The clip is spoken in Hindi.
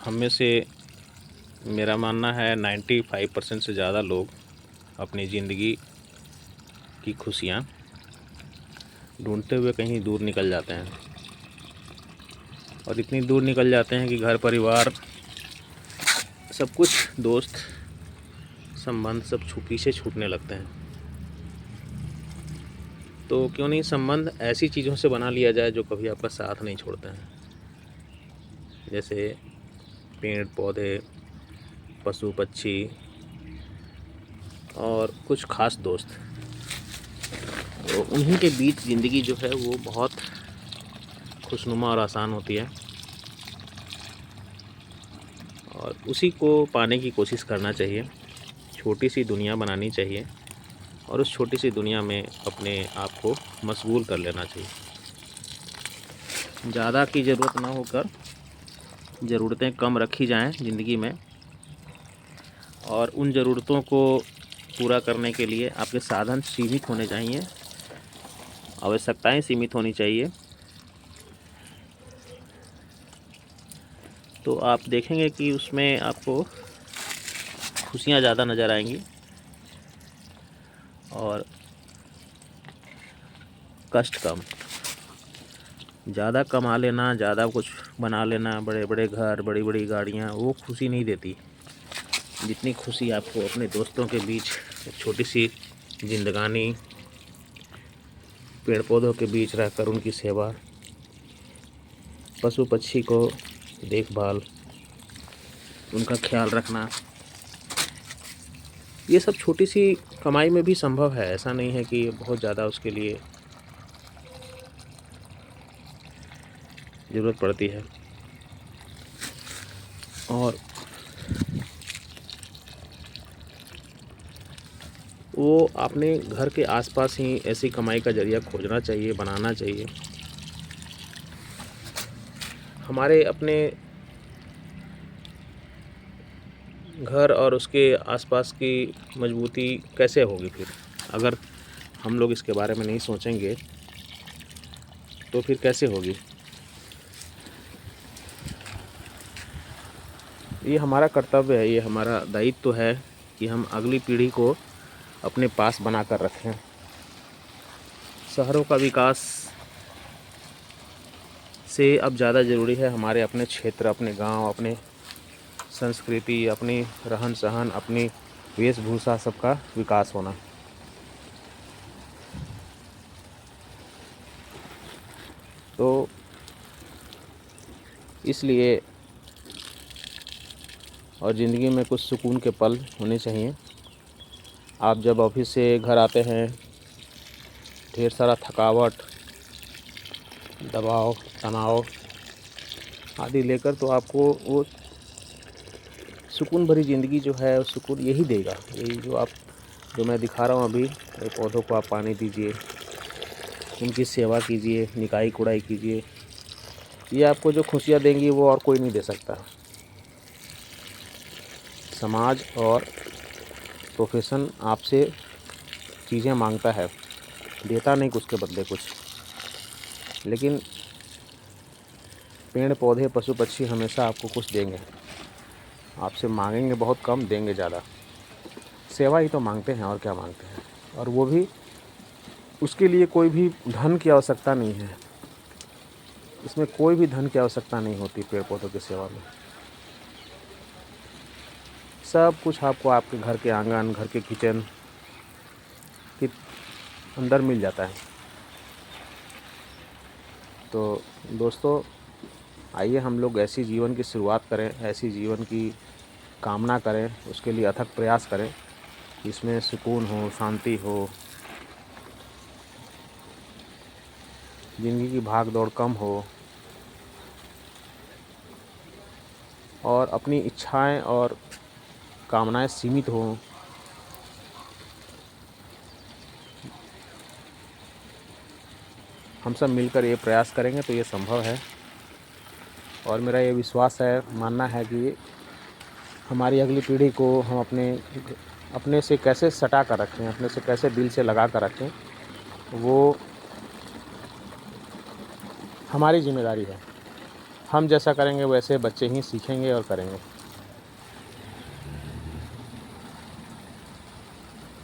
हम में से मेरा मानना है 95% से ज़्यादा लोग अपनी ज़िंदगी की खुशियाँ ढूंढते हुए कहीं दूर निकल जाते हैं और इतनी दूर निकल जाते हैं कि घर परिवार सब कुछ, दोस्त संबंध सब पीछे छूटने लगते हैं। तो क्यों नहीं संबंध ऐसी चीज़ों से बना लिया जाए जो कभी आपका साथ नहीं छोड़ते हैं, जैसे पेड़ पौधे, पशु पक्षी और कुछ खास दोस्त। तो उन्हीं के बीच ज़िंदगी जो है वो बहुत खुशनुमा और आसान होती है और उसी को पाने की कोशिश करना चाहिए। छोटी सी दुनिया बनानी चाहिए और उस छोटी सी दुनिया में अपने आप को मशगूल कर लेना चाहिए। ज़्यादा की ज़रूरत ना होकर ज़रूरतें कम रखी जाएं ज़िंदगी में, और उन ज़रूरतों को पूरा करने के लिए आपके साधन सीमित होने चाहिए, आवश्यकताएं सीमित होनी चाहिए। तो आप देखेंगे कि उसमें आपको खुशियाँ ज़्यादा नज़र आएंगी और कष्ट कम। ज़्यादा कमा लेना, ज़्यादा कुछ बना लेना, बड़े बड़े घर, बड़ी बड़ी गाड़ियाँ, वो खुशी नहीं देती जितनी खुशी आपको अपने दोस्तों के बीच एक छोटी सी जिंदगानी, पेड़ पौधों के बीच रहकर उनकी सेवा, पशु पक्षी को देखभाल, उनका ख्याल रखना, ये सब छोटी सी कमाई में भी संभव है। ऐसा नहीं है कि बहुत ज़्यादा उसके लिए ज़रूरत पड़ती है। और वो अपने घर के आसपास ही ऐसी कमाई का ज़रिया खोजना चाहिए, बनाना चाहिए। हमारे अपने घर और उसके आसपास की मजबूती कैसे होगी फिर, अगर हम लोग इसके बारे में नहीं सोचेंगे तो फिर कैसे होगी। ये हमारा कर्तव्य है, ये हमारा दायित्व है कि हम अगली पीढ़ी को अपने पास बना कर रखें। शहरों का विकास से अब ज़्यादा ज़रूरी है हमारे अपने क्षेत्र, अपने गांव, अपने संस्कृति, अपनी रहन सहन, अपनी वेशभूषा, सबका विकास होना। तो इसलिए और ज़िंदगी में कुछ सुकून के पल होने चाहिए। आप जब ऑफिस से घर आते हैं, ढेर सारा थकावट, दबाव, तनाव आदि लेकर, तो आपको वो सुकून भरी ज़िंदगी जो है, सुकून यही देगा। यही जो मैं दिखा रहा हूँ अभी, पौधों को आप पानी दीजिए, उनकी सेवा कीजिए, निकाई कुड़ाई कीजिए, ये आपको जो खुशियाँ देंगी वो और कोई नहीं दे सकता। समाज और प्रोफेशन आपसे चीज़ें मांगता है, देता नहीं कुछ के बदले कुछ, लेकिन पेड़ पौधे, पशु पक्षी हमेशा आपको कुछ देंगे। आपसे मांगेंगे बहुत कम, देंगे ज़्यादा। सेवा ही तो मांगते हैं, और क्या मांगते हैं। और वो भी, उसके लिए कोई भी धन की आवश्यकता नहीं है, इसमें कोई भी धन की आवश्यकता नहीं होती पेड़ पौधों की सेवा में। सब कुछ आपको आपके घर के आंगन, घर के किचन के अंदर मिल जाता है। तो दोस्तों, आइए हम लोग ऐसी जीवन की शुरुआत करें, ऐसी जीवन की कामना करें, उसके लिए अथक प्रयास करें, इसमें सुकून हो, शांति हो, ज़िंदगी की भाग दौड़ कम हो और अपनी इच्छाएं और कामनाएं सीमित हों। हम सब मिलकर ये प्रयास करेंगे तो ये संभव है। और मेरा ये विश्वास है, मानना है कि हमारी अगली पीढ़ी को हम अपने से कैसे सटा कर रखें, अपने से कैसे दिल से लगा कर रखें, वो हमारी जिम्मेदारी है। हम जैसा करेंगे वैसे बच्चे ही सीखेंगे और करेंगे।